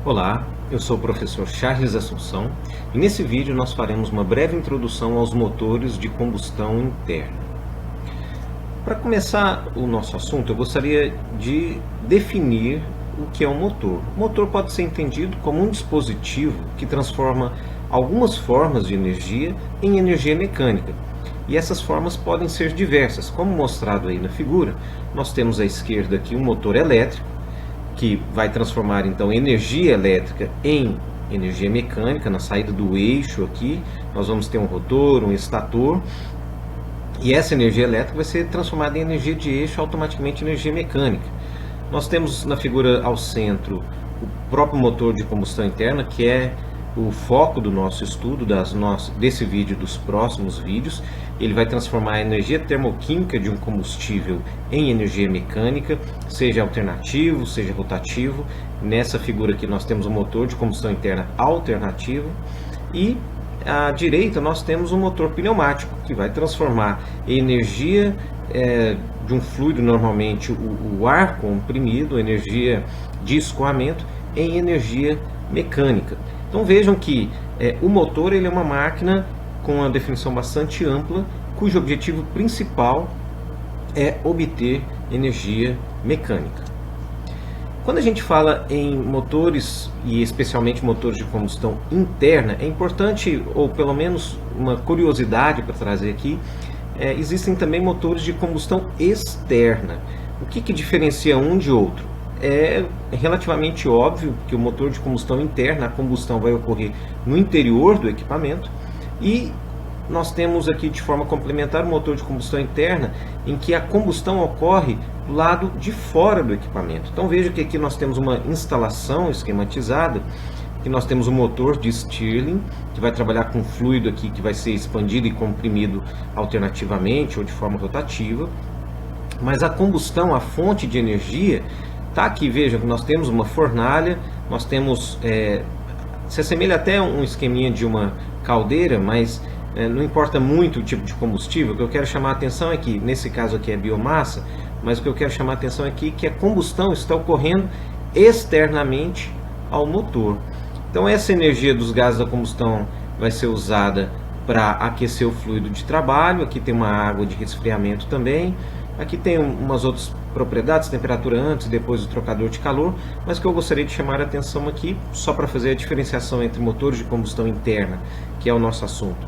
Olá, eu sou o professor Charles Assunção e nesse vídeo nós faremos uma breve introdução aos motores de combustão interna. Para começar o nosso assunto, eu gostaria de definir o que é um motor. O motor pode ser entendido como um dispositivo que transforma algumas formas de energia em energia mecânica. E essas formas podem ser diversas, como mostrado aí na figura. Nós temos à esquerda aqui um motor elétrico, que vai transformar então energia elétrica em energia mecânica. Na saída do eixo aqui nós vamos ter um rotor, um estator, e essa energia elétrica vai ser transformada em energia de eixo, automaticamente energia mecânica. Nós temos na figura ao centro o próprio motor de combustão interna, que é o foco do nosso estudo, desse vídeo e dos próximos vídeos. Ele vai transformar a energia termoquímica de um combustível em energia mecânica, seja alternativo, seja rotativo. Nessa figura aqui nós temos um motor de combustão interna alternativo, e à direita nós temos um motor pneumático, que vai transformar energia de um fluido, normalmente o ar comprimido, energia de escoamento, em energia mecânica. Então vejam que o motor ele é uma máquina com uma definição bastante ampla, cujo objetivo principal é obter energia mecânica. Quando a gente fala em motores, e especialmente motores de combustão interna, é importante, ou pelo menos uma curiosidade para trazer aqui, existem também motores de combustão externa. O que diferencia um de outro? É relativamente óbvio que o motor de combustão interna, a combustão vai ocorrer no interior do equipamento, e nós temos aqui de forma complementar o motor de combustão interna, em que a combustão ocorre do lado de fora do equipamento. Então veja que aqui nós temos uma instalação esquematizada, que nós temos um motor de Stirling, que vai trabalhar com fluido aqui que vai ser expandido e comprimido alternativamente ou de forma rotativa, mas a combustão, a fonte de energia, está aqui. Veja que nós temos uma fornalha, nós temos, se assemelha até a um esqueminha de uma caldeira, mas não importa muito o tipo de combustível. O que eu quero chamar a atenção é que, nesse caso aqui é biomassa, mas o que eu quero chamar a atenção aqui é que a combustão está ocorrendo externamente ao motor. Então essa energia dos gases da combustão vai ser usada para aquecer o fluido de trabalho. Aqui tem uma água de resfriamento também. Aqui tem umas outras propriedades, temperatura antes e depois do trocador de calor, mas que eu gostaria de chamar a atenção aqui, só para fazer a diferenciação entre motores de combustão interna, que é o nosso assunto,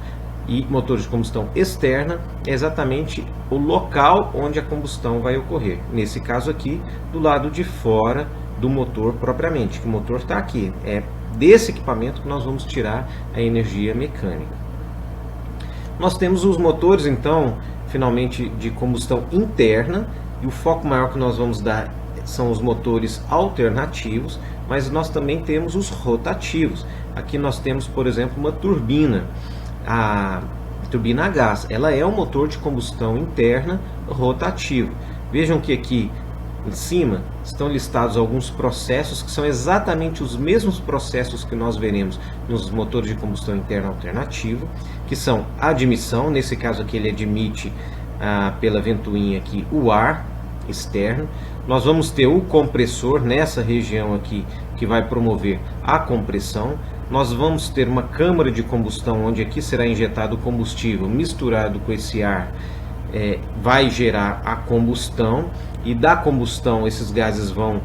e motores de combustão externa, é exatamente o local onde a combustão vai ocorrer. Nesse caso aqui, do lado de fora do motor propriamente, que o motor está aqui. É desse equipamento que nós vamos tirar a energia mecânica. Nós temos os motores, então, finalmente, de combustão interna, e o foco maior que nós vamos dar são os motores alternativos, mas nós também temos os rotativos. Aqui nós temos, por exemplo, uma turbina, a turbina a gás. Ela é um motor de combustão interna rotativo. Vejam que aqui em cima estão listados alguns processos que são exatamente os mesmos processos que nós veremos nos motores de combustão interna alternativo, que são a admissão. Nesse caso aqui ele admite pela ventoinha aqui o ar externo. Nós vamos ter o compressor nessa região aqui, que vai promover a compressão. Nós vamos ter uma câmara de combustão, onde aqui será injetado o combustível misturado com esse ar, vai gerar a combustão, e da combustão esses gases vão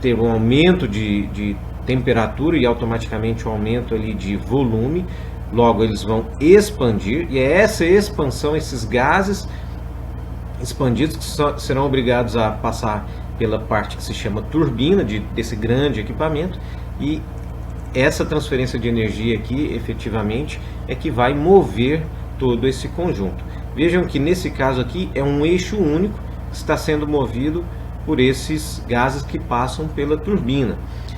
ter um aumento de temperatura e automaticamente um aumento ali de volume. Logo eles vão expandir, e é essa expansão, esses gases expandidos, que serão obrigados a passar pela parte que se chama turbina desse grande equipamento, e essa transferência de energia aqui efetivamente é que vai mover todo esse conjunto. Vejam que nesse caso aqui é um eixo único que está sendo movido por esses gases que passam pela turbina.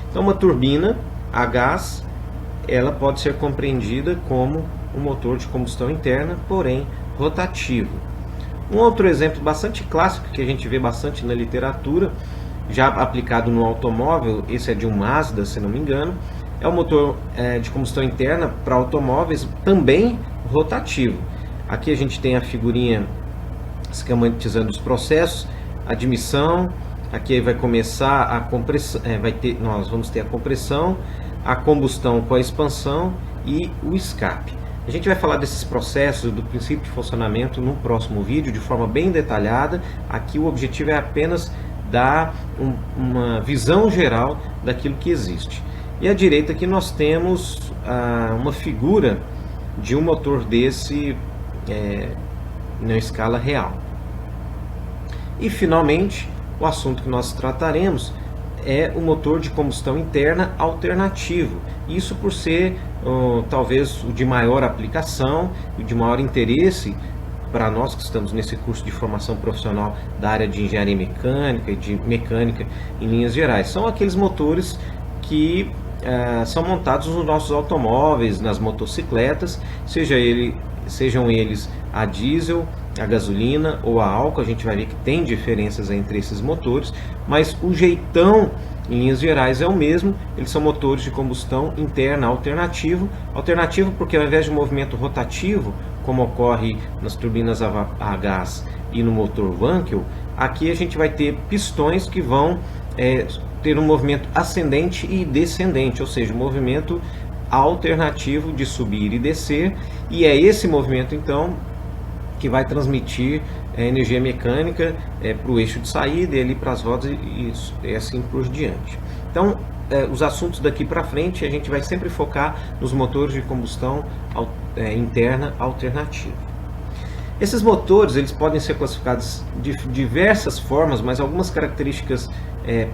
Então uma turbina a gás, ela pode ser compreendida como um motor de combustão interna, porém rotativo. Um outro exemplo bastante clássico, que a gente vê bastante na literatura, já aplicado no automóvel, esse é de um Mazda, se não me engano, é o motor de combustão interna para automóveis, também rotativo. Aqui a gente tem a figurinha esquematizando os processos: admissão, Aqui vai começar a compressão, nós vamos ter a compressão, a combustão com a expansão e o escape. A gente vai falar desses processos, do princípio de funcionamento no próximo vídeo de forma bem detalhada. Aqui o objetivo é apenas dar uma visão geral daquilo que existe. E à direita aqui nós temos uma figura de um motor desse na escala real. E finalmente, o assunto que nós trataremos é o motor de combustão interna alternativo. Isso por ser talvez o de maior aplicação e de maior interesse para nós que estamos nesse curso de formação profissional da área de engenharia mecânica e de mecânica em linhas gerais. São aqueles motores que são montados nos nossos automóveis, nas motocicletas, sejam eles a diesel, a gasolina ou a álcool. A gente vai ver que tem diferenças entre esses motores, mas o jeitão em linhas gerais é o mesmo. Eles são motores de combustão interna alternativo porque ao invés de movimento rotativo, como ocorre nas turbinas a gás e no motor Wankel, aqui a gente vai ter pistões que vão ter um movimento ascendente e descendente, ou seja, um movimento alternativo de subir e descer, e é esse movimento então que vai transmitir energia mecânica para o eixo de saída e ali para as rodas e assim por diante. Então, os assuntos daqui para frente a gente vai sempre focar nos motores de combustão interna alternativa. Esses motores eles podem ser classificados de diversas formas, mas algumas características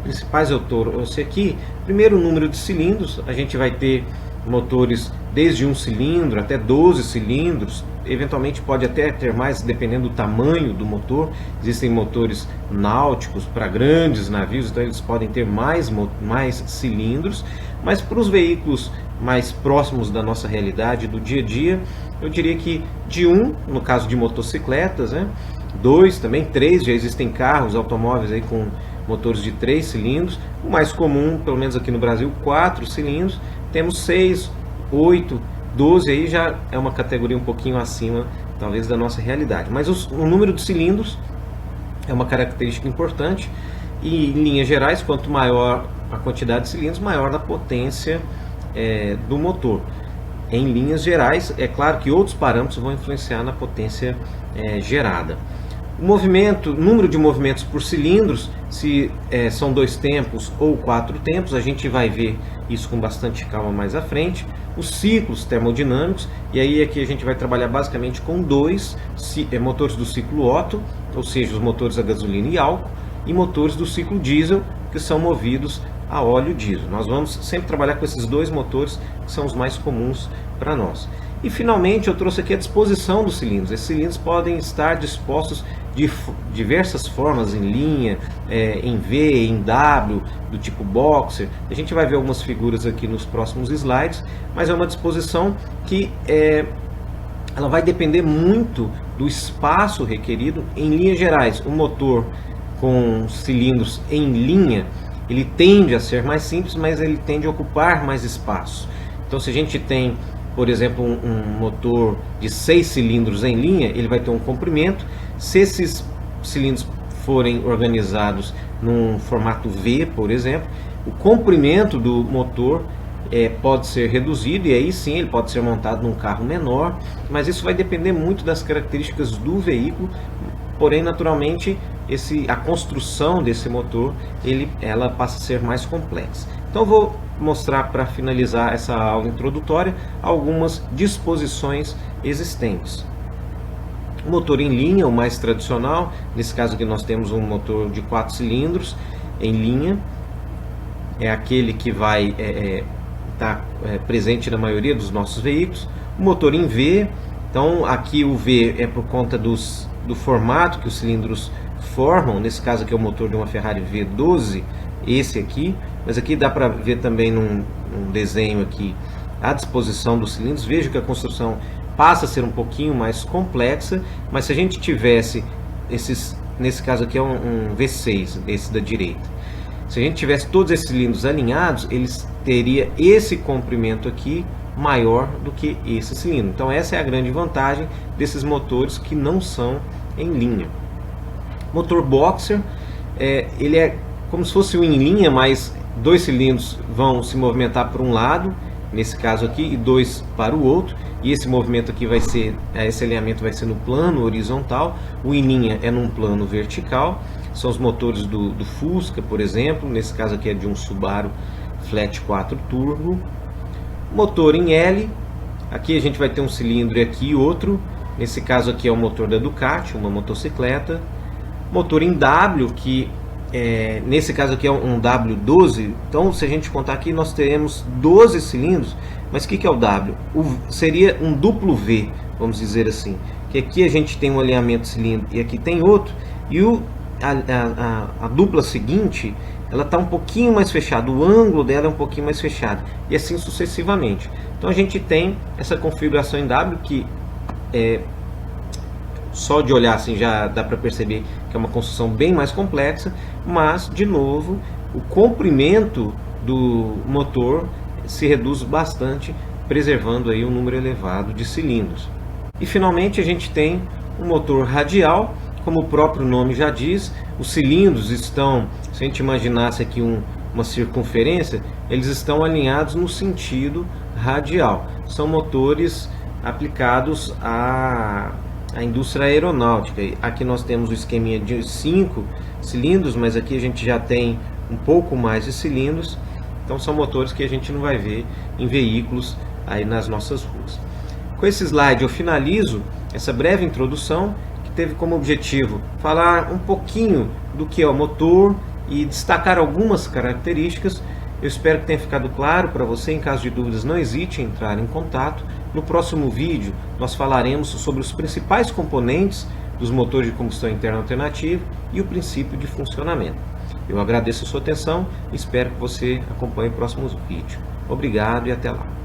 principais eu trouxe aqui. Primeiro, o número de cilindros. A gente vai ter motores desde 1 cilindro até 12 cilindros, eventualmente pode até ter mais dependendo do tamanho do motor. Existem motores náuticos para grandes navios, então eles podem ter mais cilindros, mas para os veículos mais próximos da nossa realidade do dia a dia, eu diria que de 1, no caso de motocicletas, 2 também, 3, já existem carros, automóveis aí com motores de 3 cilindros, o mais comum, pelo menos aqui no Brasil, 4 cilindros, temos 6, 8, 12, aí já é uma categoria um pouquinho acima, talvez, da nossa realidade. Mas o número de cilindros é uma característica importante e, em linhas gerais, quanto maior a quantidade de cilindros, maior a potência do motor. Em linhas gerais, é claro que outros parâmetros vão influenciar na potência gerada. O número de movimentos por cilindros, se são 2 tempos ou 4 tempos, a gente vai ver isso com bastante calma mais à frente. Os ciclos termodinâmicos, e aí aqui a gente vai trabalhar basicamente com 2 motores do ciclo Otto, ou seja, os motores a gasolina e álcool, e motores do ciclo diesel, que são movidos a óleo diesel. Nós vamos sempre trabalhar com esses 2 motores, que são os mais comuns para nós. E finalmente eu trouxe aqui a disposição dos cilindros. Esses cilindros podem estar dispostos de diversas formas, em linha, em V, em W, do tipo boxer. A gente vai ver algumas figuras aqui nos próximos slides, mas é uma disposição que ela vai depender muito do espaço requerido. Em linhas gerais, o motor com cilindros em linha, ele tende a ser mais simples, mas ele tende a ocupar mais espaço. Então, se a gente tem, por exemplo, um motor de 6 cilindros em linha, ele vai ter um comprimento. Se esses cilindros forem organizados num formato V, por exemplo, o comprimento do motor pode ser reduzido, e aí sim ele pode ser montado num carro menor, mas isso vai depender muito das características do veículo. Porém, naturalmente, a construção desse motor ela passa a ser mais complexa. Então, eu vou mostrar, para finalizar essa aula introdutória, algumas disposições existentes. O motor em linha, o mais tradicional, nesse caso aqui nós temos um motor de 4 cilindros em linha, é aquele que vai estar presente na maioria dos nossos veículos. O motor em V, então aqui o V é por conta do formato que os cilindros formam. Nesse caso aqui é o motor de uma Ferrari V12, esse aqui, mas aqui dá para ver também num desenho aqui a disposição dos cilindros. Veja que a construção passa a ser um pouquinho mais complexa, mas se a gente tivesse nesse caso aqui é um V6, esse da direita, se a gente tivesse todos esses cilindros alinhados, eles teria esse comprimento aqui maior do que esse cilindro. Então essa é a grande vantagem desses motores que não são em linha. Motor boxer, ele é como se fosse um em linha, mas dois cilindros vão se movimentar para um lado, nesse caso aqui, e dois para o outro, e esse movimento aqui vai ser, esse alinhamento vai ser no plano horizontal, o em linha é num plano vertical, são os motores do Fusca, por exemplo, nesse caso aqui é de um Subaru Flat 4 Turbo. Motor em L, aqui a gente vai ter um cilindro e aqui outro, nesse caso aqui é o motor da Ducati, uma motocicleta. Motor em W, que nesse caso aqui é um W12, então se a gente contar aqui nós teremos 12 cilindros, mas o que é o W? Seria um duplo V, vamos dizer assim, que aqui a gente tem um alinhamento cilindro e aqui tem outro, e a dupla seguinte, ela está um pouquinho mais fechada, o ângulo dela é um pouquinho mais fechado, e assim sucessivamente. Então a gente tem essa configuração em W que só de olhar assim já dá para perceber que é uma construção bem mais complexa, mas de novo o comprimento do motor se reduz bastante, preservando aí um número elevado de cilindros. E finalmente a gente tem um motor radial, como o próprio nome já diz, os cilindros estão, se a gente imaginasse aqui uma circunferência, eles estão alinhados no sentido radial. São motores aplicados à indústria aeronáutica. Aqui nós temos o esqueminha de 5 cilindros, mas aqui a gente já tem um pouco mais de cilindros. Então são motores que a gente não vai ver em veículos aí nas nossas ruas. Com esse slide eu finalizo essa breve introdução, que teve como objetivo falar um pouquinho do que é o motor e destacar algumas características. Eu espero que tenha ficado claro para você. Em caso de dúvidas, não hesite em entrar em contato. No próximo vídeo nós falaremos sobre os principais componentes dos motores de combustão interna alternativa e o princípio de funcionamento. Eu agradeço a sua atenção e espero que você acompanhe o próximo vídeo. Obrigado e até lá.